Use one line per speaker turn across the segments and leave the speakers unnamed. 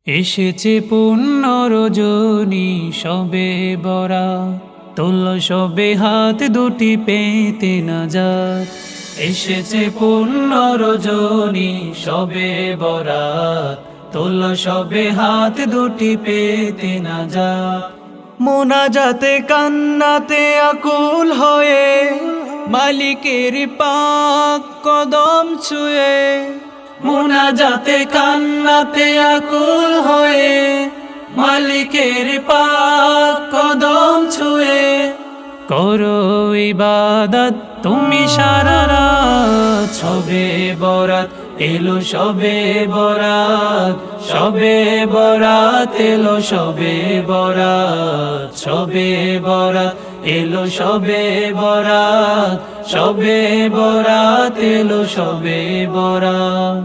এসেছে পূর্ণ রজনী সবে বরাত, তোল সবে হাত দুটি পেতে নাজাত। এসেছে পূর্ণ রজনী সবে বরাত, তোল সবে হাত দুটি পেতে নাজাত। মোনাজাতে কান্নাতে আকুল হয়ে মালিকের পাক কদম ছুঁয়ে, মোনাজাতে কান্নাতে আকুল হয়ে মালিকের পাক কদম ছুঁয়ে, করো ইবাদত তুমি সারা রাত। সবে বরাত এলো সবে বরাত, সবে বরাত এলো সবে বরাত, সবে বরাত এলো সবে বরাত, সবে বরাত এলো সবে বরাত।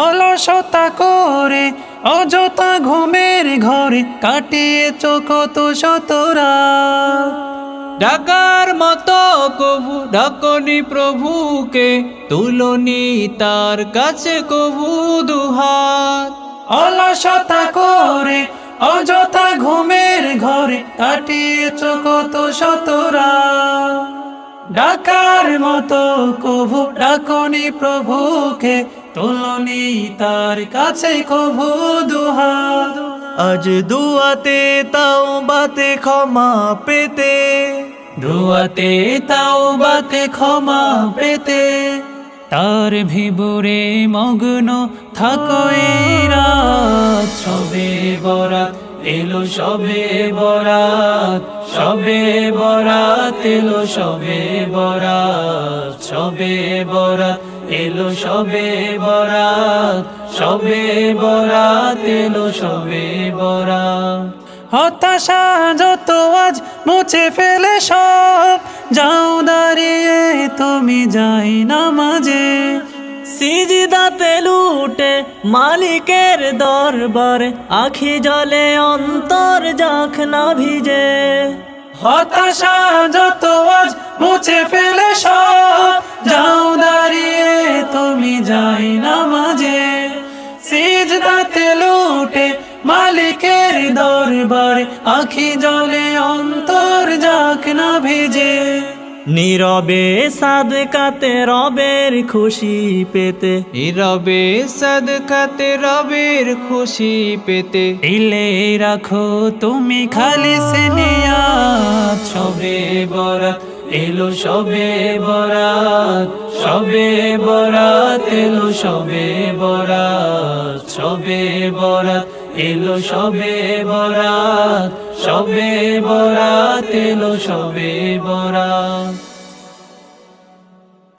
অলসতা করে অযথা ঘুমের ঘরে কাটিয়েছ কত শতরা, ডাকার মতো কবু ডাকনি প্রভুকে, তুলনি তার কাছে কবু দুহাত। অলসতা করে অযথা ঘুমের ঘরে কাটিয়েছ কত শতরা, ডাকার মতো কবু ডাকনি প্রভুকে, তুলনি তার কাছে কবু দুহাত। আজ দুয়াতে তাওবাতে ক্ষমা পেতে, দুয়াতে তাওবাতে ক্ষমা পেতে, তার ভিবরে মগ্ন থাকো এই রাত। সবে বরাত এলো সবে বরাত, সবে বরাত এলো সবে বরাত, সবে বরাত এলো সবে বরাত, সবে বরাত এলো সবে বরাত। হতাশা যত আজ মুছে ফেলে সব, যাও দাঁড়িয়ে তুমি যাই নামাজে, সিজদাতে লুটে মালিকের দরবারে, আখি জলে অন্তর যাক না ভিজে। হতাশা যত আজ মুছে ফেলে সব, যাও দাঁড়িয়ে তুমি যাই নামাজে, সিজদাতে লুটে মালিকের দরবারে, আখি জলে অন্তর যাক না ভিজে। নীরবে সাদকাতে রবের খুশি পেতে, নীরবে সাদকাতে রবের খুশি পেতে, দিলে রাখো তুমি খালিস নিয়াত। সবে বরাত এলো সবে বরাত, সবে বরাত এলো সবে বরাত, সবে বরাত এলো সবে বরাত, সবে বরাত এলো সবে বরাত।